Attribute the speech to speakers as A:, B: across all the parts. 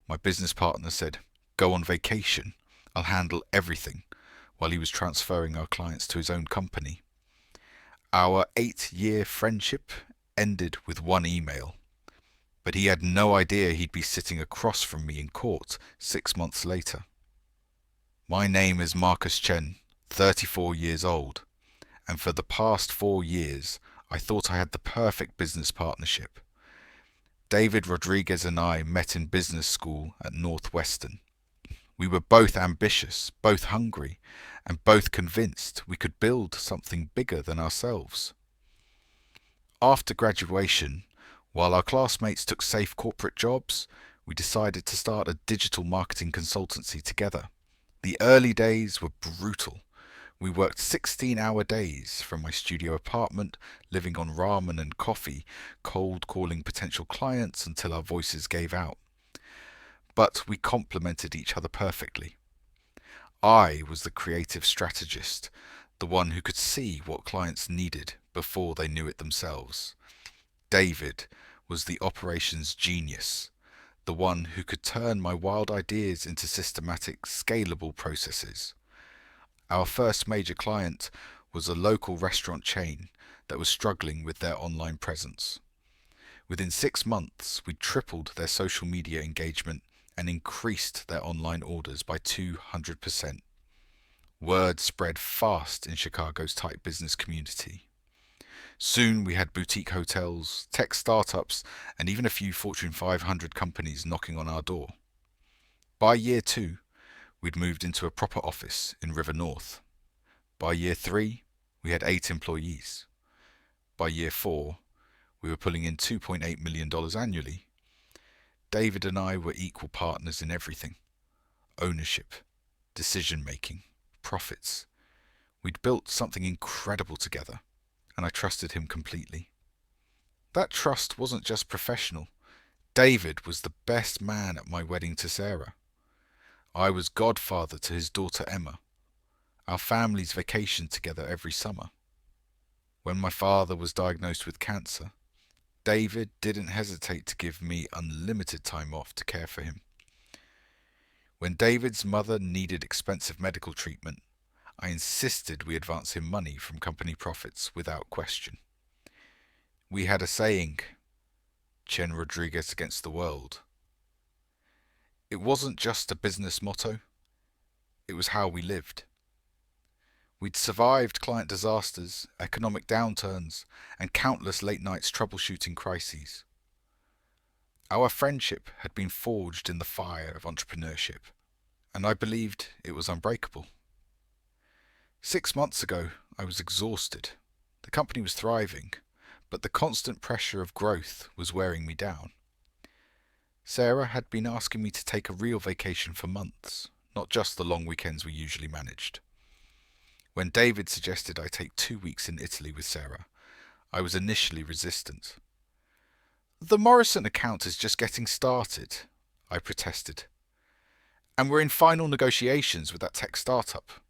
A: My business partner said, "Go on vacation. I'll handle everything," while he was transferring our clients to his own company. Our 8-year friendship ended with one email, but he had no idea he'd be sitting across from me in court 6 months later. My name is Marcus Chen, 34 years old, and for the past 4 years I thought I had the perfect business partnership. David Rodriguez and I met in business school at Northwestern. We were both ambitious, both hungry, and both convinced we could build something bigger than ourselves. After graduation, while our classmates took safe corporate jobs, we decided to start a digital marketing consultancy together. The early days were brutal. We worked 16-hour days from my studio apartment, living on ramen and coffee, cold calling potential clients until our voices gave out. But we complemented each other perfectly. I was the creative strategist, the one who could see what clients needed before they knew it themselves. David was the operations genius, the one who could turn my wild ideas into systematic, scalable processes. Our first major client was a local restaurant chain that was struggling with their online presence. Within 6 months, we tripled their social media engagement and increased their online orders by 200%. Word spread fast in Chicago's tight business community. Soon we had boutique hotels, tech startups, and even a few Fortune 500 companies knocking on our door. By year 2, we'd moved into a proper office in River North. By year 3, we had 8 employees. By year 4, we were pulling in $2.8 million annually. David and I were equal partners in everything: ownership, decision-making, profits. We'd built something incredible together, and I trusted him completely. That trust wasn't just professional. David was the best man at my wedding to Sarah. I was godfather to his daughter Emma. Our families vacationed together every summer. When my father was diagnosed with cancer, David didn't hesitate to give me unlimited time off to care for him. When David's mother needed expensive medical treatment, I insisted we advance him money from company profits without question. We had a saying, "Chen Rodriguez against the world." It wasn't just a business motto, it was how we lived. We'd survived client disasters, economic downturns, and countless late nights troubleshooting crises. Our friendship had been forged in the fire of entrepreneurship, and I believed it was unbreakable. 6 months ago, I was exhausted. The company was thriving, but the constant pressure of growth was wearing me down. Sarah had been asking me to take a real vacation for months, not just the long weekends we usually managed. When David suggested I take 2 weeks in Italy with Sarah, I was initially resistant. "The Morrison account is just getting started," I protested. "And we're in final negotiations with that tech startup."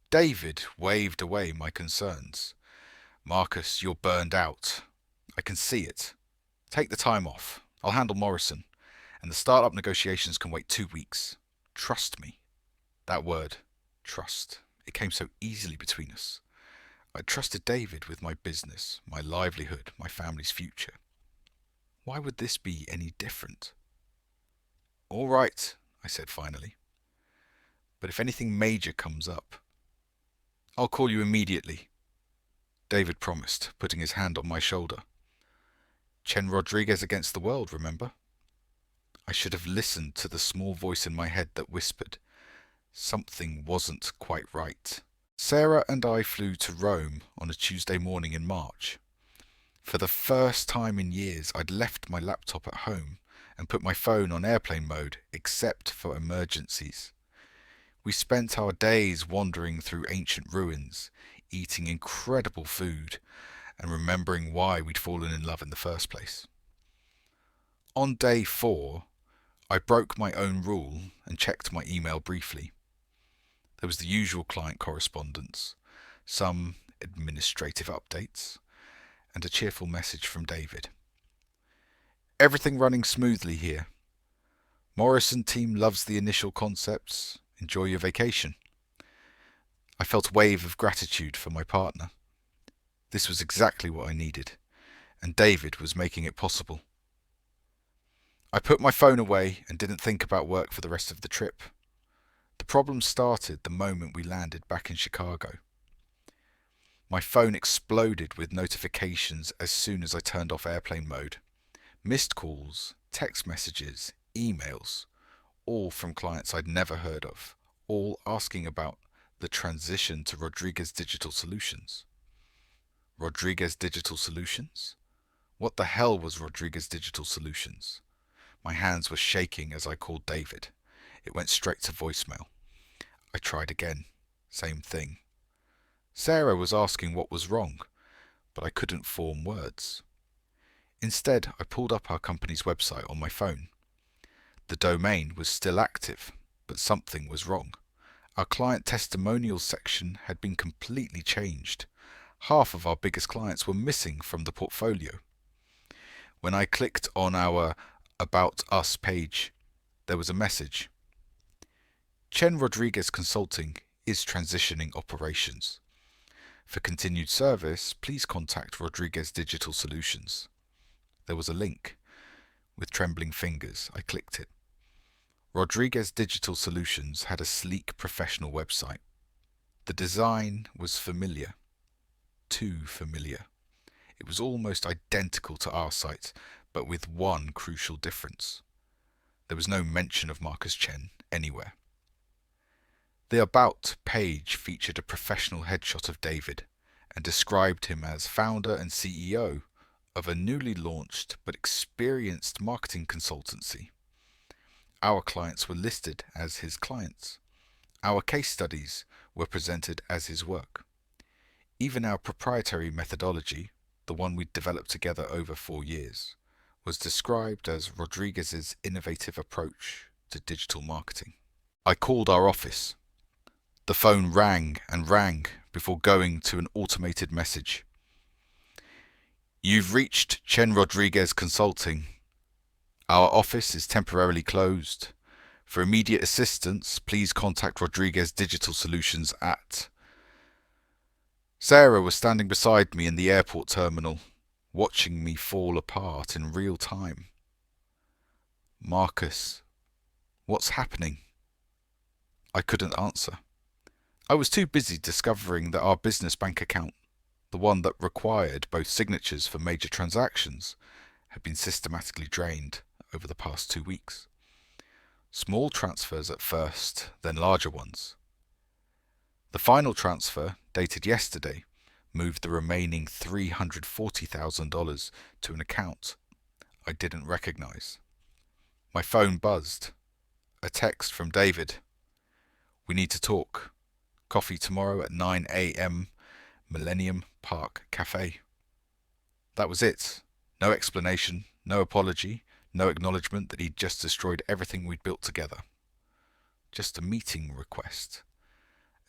A: David waved away my concerns. "Marcus, you're burned out. I can see it. Take the time off. I'll handle Morrison, and the startup negotiations can wait 2 weeks. Trust me." That word, trust, it came so easily between us. I trusted David with my business, my livelihood, my family's future. Why would this be any different? "All right," I said finally. "But if anything major comes up, I'll call you immediately," David promised, putting his hand on my shoulder. Chen Rodriguez against the world, remember? I should have listened to the small voice in my head that whispered, something wasn't quite right. Sarah and I flew to Rome on a Tuesday morning in March. For the first time in years, I'd left my laptop at home and put my phone on airplane mode, except for emergencies. We spent our days wandering through ancient ruins, eating incredible food, and remembering why we'd fallen in love in the first place. On day 4, I broke my own rule and checked my email briefly. There was the usual client correspondence, some administrative updates, and a cheerful message from David. "Everything running smoothly here. Morrison team loves the initial concepts. Enjoy your vacation. I felt a wave of gratitude for my partner. This was exactly what I needed, and David was making it possible. I put my phone away and didn't think about work for the rest of the trip. The problem started the moment we landed back in Chicago. My phone exploded with notifications as soon as I turned off airplane mode. Missed calls, text messages, emails, all from clients I'd never heard of, all asking about the transition to Rodriguez Digital Solutions. Rodriguez Digital Solutions? What the hell was Rodriguez Digital Solutions? My hands were shaking as I called David. It went straight to voicemail. I tried again. Same thing. Sarah was asking what was wrong, but I couldn't form words. Instead, I pulled up our company's website on my phone. The domain was still active, but something was wrong. Our client testimonials section had been completely changed. Half of our biggest clients were missing from the portfolio. When I clicked on our About Us page, there was a message. Chen Rodriguez Consulting is transitioning operations. For continued service, please contact Rodriguez Digital Solutions. There was a link. With trembling fingers, I clicked it. Rodriguez Digital Solutions had a sleek professional website. The design was familiar. Too familiar. It was almost identical to our site, but with one crucial difference. There was no mention of Marcus Chen anywhere. The About page featured a professional headshot of David and described him as founder and CEO of a newly launched but experienced marketing consultancy. Our clients were listed as his clients. Our case studies were presented as his work. Even our proprietary methodology, the one we'd developed together over 4 years, was described as Rodriguez's innovative approach to digital marketing. I called our office. The phone rang and rang before going to an automated message. You've reached Chen Rodriguez Consulting. Our office is temporarily closed. For immediate assistance, please contact Rodriguez Digital Solutions at... Sarah was standing beside me in the airport terminal, watching me fall apart in real time. Marcus, what's happening? I couldn't answer. I was too busy discovering that our business bank account, the one that required both signatures for major transactions, had been systematically drained over the past 2 weeks. Small transfers at first, then larger ones. The final transfer, dated yesterday, moved the remaining $340,000 to an account I didn't recognize. My phone buzzed. A text from David. We need to talk. Coffee tomorrow at 9 a.m. Millennium Park Cafe. That was it. No explanation, no apology, no acknowledgement that he'd just destroyed everything we'd built together. Just a meeting request,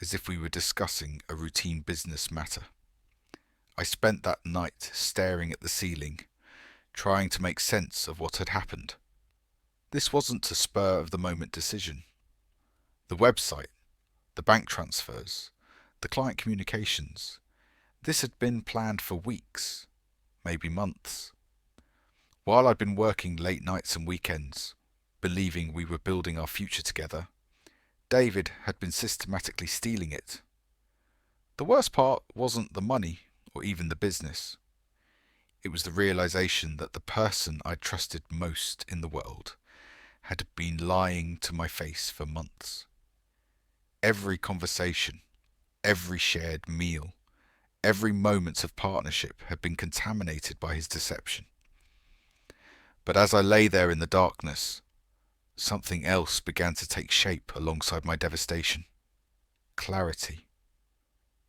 A: as if we were discussing a routine business matter. I spent that night staring at the ceiling, trying to make sense of what had happened. This wasn't a spur-of-the-moment decision. The website, the bank transfers, the client communications, this had been planned for weeks, maybe months. While I'd been working late nights and weekends, believing we were building our future together, David had been systematically stealing it. The worst part wasn't the money or even the business. It was the realization that the person I trusted most in the world had been lying to my face for months. Every conversation, every shared meal, every moment of partnership had been contaminated by his deception. But as I lay there in the darkness, something else began to take shape alongside my devastation. Clarity.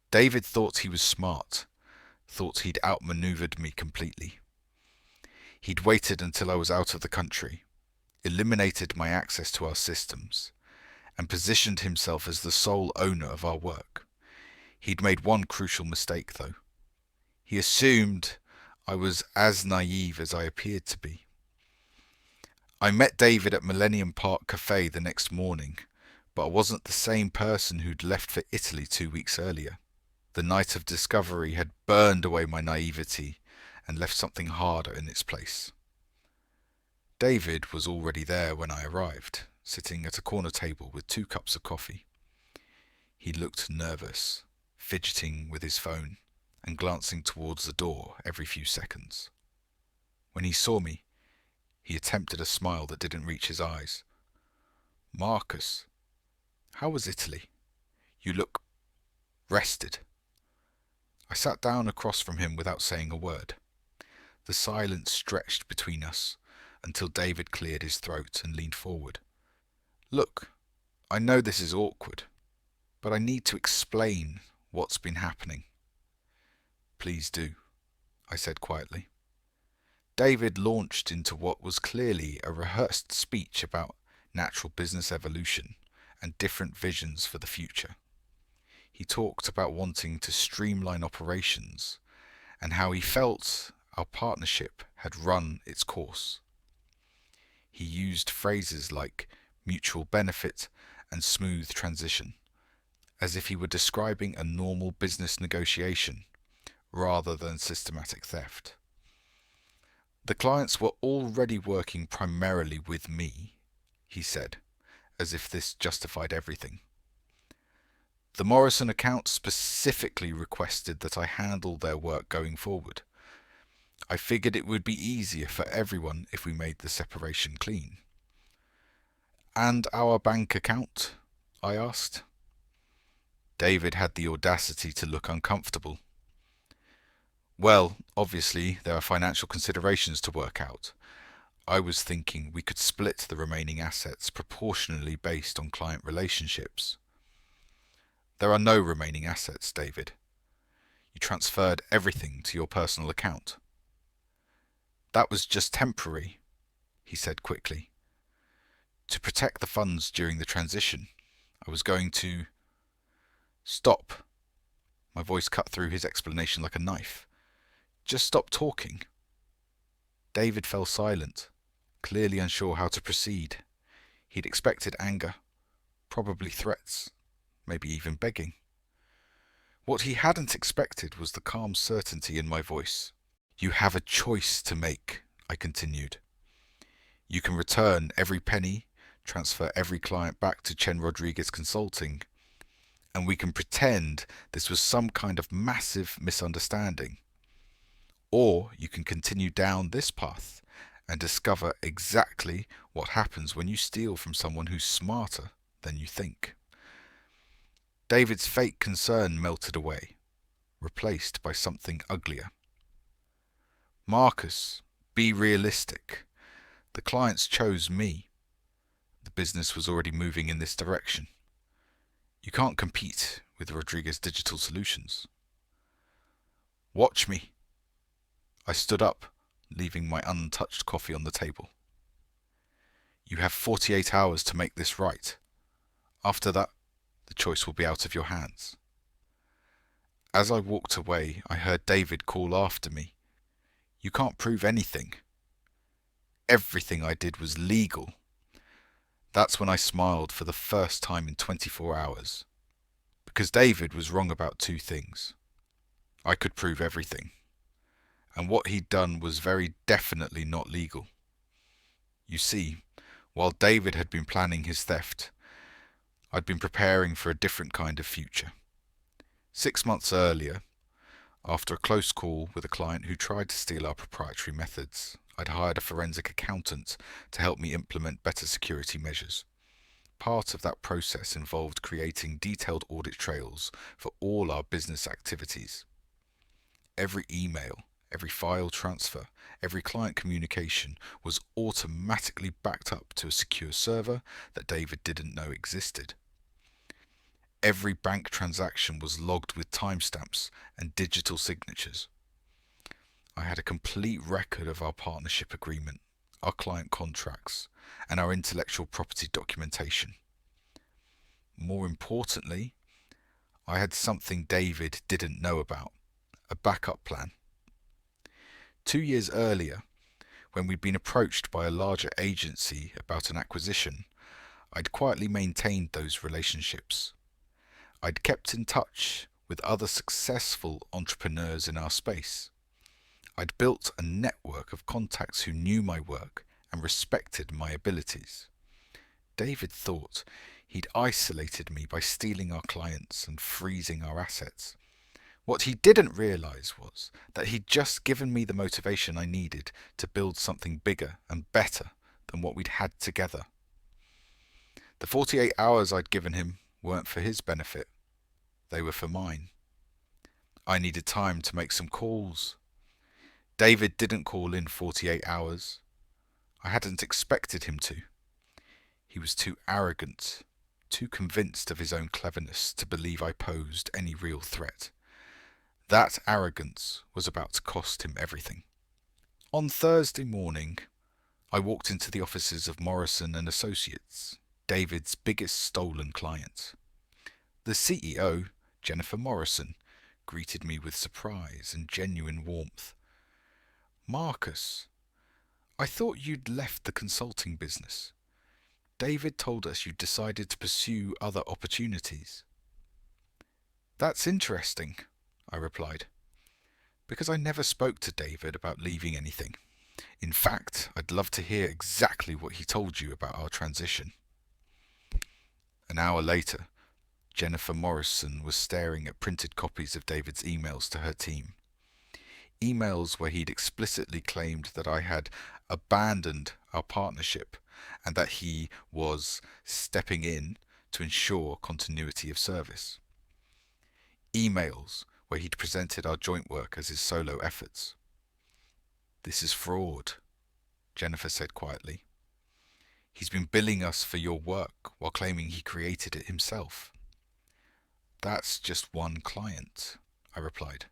A: David thought he was smart, thought he'd outmaneuvered me completely. He'd waited until I was out of the country, eliminated my access to our systems, and positioned himself as the sole owner of our work. He'd made one crucial mistake, though. He assumed I was as naive as I appeared to be. I met David at Millennium Park Cafe the next morning, but I wasn't the same person who'd left for Italy 2 weeks earlier. The night of discovery had burned away my naivety and left something harder in its place. David was already there when I arrived, sitting at a corner table with 2 cups of coffee. He looked nervous, fidgeting with his phone and glancing towards the door every few seconds. When he saw me, he attempted a smile that didn't reach his eyes. "Marcus, how was Italy? You look rested." I sat down across from him without saying a word. The silence stretched between us until David cleared his throat and leaned forward. "Look, I know this is awkward, but I need to explain what's been happening." "Please do," I said quietly. David launched into what was clearly a rehearsed speech about natural business evolution and different visions for the future. He talked about wanting to streamline operations and how he felt our partnership had run its course. He used phrases like mutual benefit and smooth transition, as if he were describing a normal business negotiation rather than systematic theft. "The clients were already working primarily with me," he said, as if this justified everything. "The Morrison account specifically requested that I handle their work going forward. I figured it would be easier for everyone if we made the separation clean." "And our bank account?" I asked. David had the audacity to look uncomfortable. "Well, obviously there are financial considerations to work out. I was thinking we could split the remaining assets proportionally based on client relationships." "There are no remaining assets, David. You transferred everything to your personal account." "That was just temporary," he said quickly. "To protect the funds during the transition, I was going to—" "Stop." My voice cut through his explanation like a knife. "Just stop talking." David fell silent, clearly unsure how to proceed. He'd expected anger, probably threats, maybe even begging. What he hadn't expected was the calm certainty in my voice. "You have a choice to make," I continued. "You can return every penny, transfer every client back to Chen Rodriguez Consulting, and we can pretend this was some kind of massive misunderstanding. Or you can continue down this path and discover exactly what happens when you steal from someone who's smarter than you think." David's fake concern melted away, replaced by something uglier. "Marcus, be realistic. The clients chose me. The business was already moving in this direction. You can't compete with Rodriguez Digital Solutions." "Watch me." I stood up, leaving my untouched coffee on the table. "You have 48 hours to make this right. After that, the choice will be out of your hands." As I walked away, I heard David call after me, "You can't prove anything." Everything I did was legal. That's when I smiled for the first time in 24 hours. Because David was wrong about 2 things. I could prove everything. And what he'd done was very definitely not legal. You see, while David had been planning his theft, I'd been preparing for a different kind of future. 6 months earlier, after a close call with a client who tried to steal our proprietary methods, I'd hired a forensic accountant to help me implement better security measures. Part of that process involved creating detailed audit trails for all our business activities. Every email, every file transfer, every client communication was automatically backed up to a secure server that David didn't know existed. Every bank transaction was logged with timestamps and digital signatures. I had a complete record of our partnership agreement, our client contracts, and our intellectual property documentation. More importantly, I had something David didn't know about, a backup plan. 2 years earlier, When we'd been approached by a larger agency about an acquisition, I'd quietly maintained those relationships. I'd kept in touch with other successful entrepreneurs in our space. I'd built a network of contacts who knew my work and respected my abilities. David thought he'd isolated me by stealing our clients and freezing our assets. What he didn't realize was that he'd just given me the motivation I needed to build something bigger and better than what we'd had together. The 48 hours I'd given him weren't for his benefit. They were for mine. I needed time to make some calls. David didn't call in 48 hours. I hadn't expected him to. He was too arrogant, too convinced of his own cleverness to believe I posed any real threat. That arrogance was about to cost him everything. On Thursday morning, I walked into the offices of Morrison & Associates, David's biggest stolen client. The CEO, Jennifer Morrison, greeted me with surprise and genuine warmth. "Marcus, I thought you'd left the consulting business. David told us you decided to pursue other opportunities." "That's interesting," I replied, because I never spoke to David about leaving anything. In fact, I'd love to hear exactly what he told you about our transition. An hour later, Jennifer Morrison was staring at printed copies of David's emails to her team. Emails where he'd explicitly claimed that I had abandoned our partnership and that he was stepping in to ensure continuity of service. Emails where he'd presented our joint work as his solo efforts. "This is fraud," Jennifer said quietly. "He's been billing us for your work while claiming he created it himself." "That's just one client," I replied.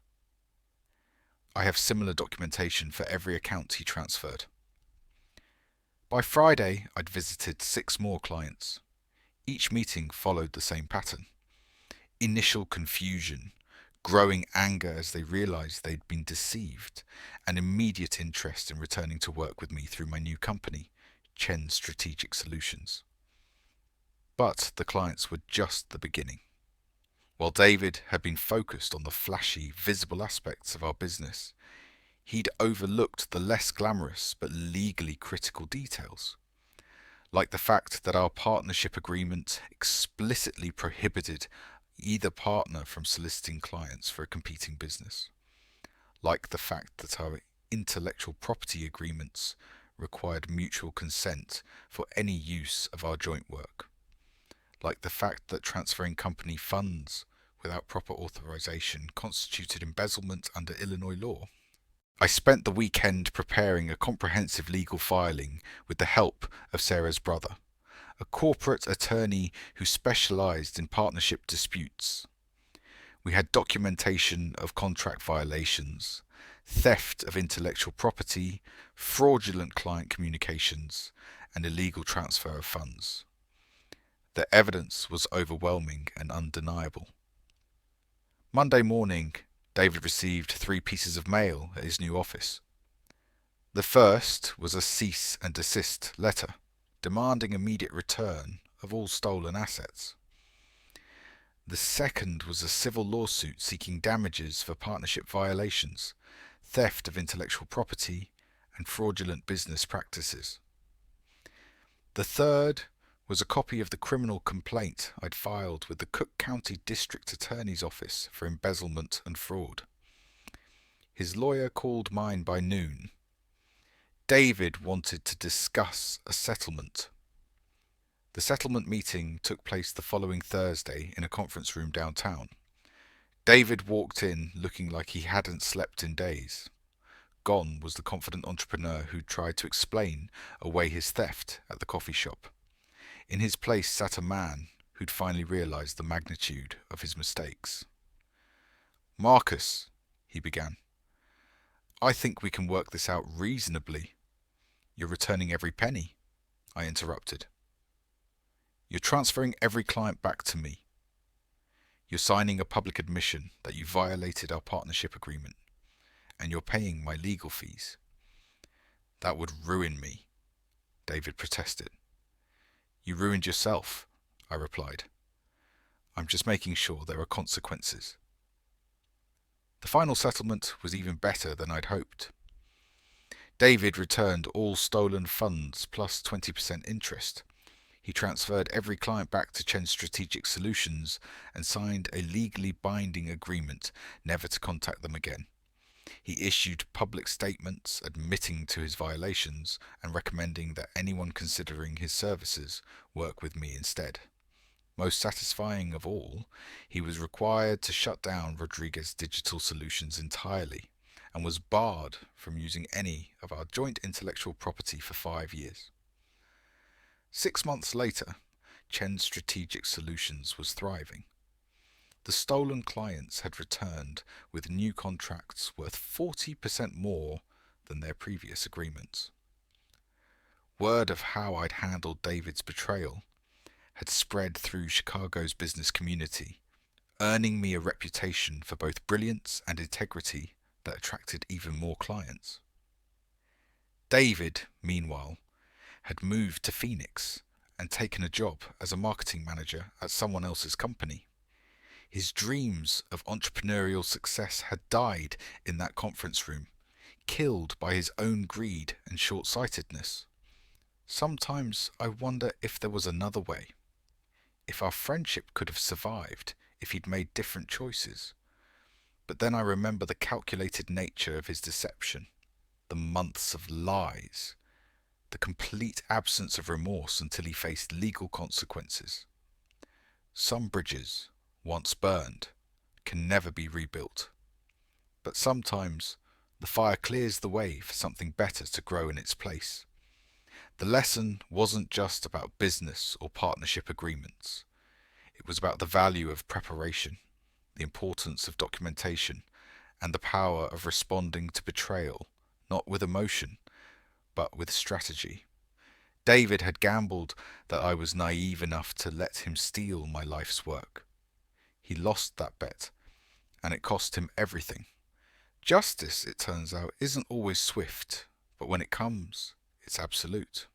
A: "I have similar documentation for every account he transferred." By Friday, I'd visited 6 more clients. Each meeting followed the same pattern. Initial confusion, growing anger as they realized they'd been deceived, and immediate interest in returning to work with me through my new company, Chen Strategic Solutions. But the clients were just the beginning. While David had been focused on the flashy, visible aspects of our business, he'd overlooked the less glamorous but legally critical details, like the fact that our partnership agreement explicitly prohibited either partner from soliciting clients for a competing business, like the fact that our intellectual property agreements required mutual consent for any use of our joint work, like the fact that transferring company funds without proper authorization constituted embezzlement under Illinois law. I spent the weekend preparing a comprehensive legal filing with the help of Sarah's brother, a corporate attorney who specialized in partnership disputes. We had documentation of contract violations, theft of intellectual property, fraudulent client communications, and illegal transfer of funds. The evidence was overwhelming and undeniable. Monday morning, David received 3 pieces of mail at his new office. The first was a cease and desist letter, demanding immediate return of all stolen assets. The second was a civil lawsuit seeking damages for partnership violations, theft of intellectual property, and fraudulent business practices. The third was a copy of the criminal complaint I'd filed with the Cook County District Attorney's Office for embezzlement and fraud. His lawyer called mine by noon. David wanted to discuss a settlement. The settlement meeting took place the following Thursday in a conference room downtown. David walked in looking like he hadn't slept in days. Gone was the confident entrepreneur who'd tried to explain away his theft at the coffee shop. In his place sat a man who'd finally realized the magnitude of his mistakes. "Marcus," he began, "I think we can work this out reasonably." "You're returning every penny," I interrupted. "You're transferring every client back to me. You're signing a public admission that you violated our partnership agreement, and you're paying my legal fees. That would ruin me, David protested. You ruined yourself, I replied. I'm just making sure there are consequences. The final settlement was even better than I'd hoped. David returned all stolen funds plus 20% interest. He transferred every client back to Chen's Strategic Solutions and signed a legally binding agreement never to contact them again. He issued public statements admitting to his violations and recommending that anyone considering his services work with me instead. Most satisfying of all, he was required to shut down Rodriguez Digital Solutions entirely and was barred from using any of our joint intellectual property for 5 years. 6 months later, Chen's Strategic Solutions was thriving. The stolen clients had returned with new contracts worth 40% more than their previous agreements. Word of how I'd handled David's betrayal had spread through Chicago's business community, earning me a reputation for both brilliance and integrity that attracted even more clients. David, meanwhile, had moved to Phoenix and taken a job as a marketing manager at someone else's company. His dreams of entrepreneurial success had died in that conference room, killed by his own greed and short-sightedness. Sometimes I wonder if there was another way, if our friendship could have survived if he'd made different choices. But then I remember the calculated nature of his deception, the months of lies, the complete absence of remorse until he faced legal consequences. Some bridges, once burned, can never be rebuilt. But sometimes the fire clears the way for something better to grow in its place. The lesson wasn't just about business or partnership agreements. It was about the value of preparation, the importance of documentation, and the power of responding to betrayal, not with emotion, but with strategy. David had gambled that I was naive enough to let him steal my life's work. He lost that bet, and it cost him everything. Justice, it turns out, isn't always swift, but when it comes, it's absolute.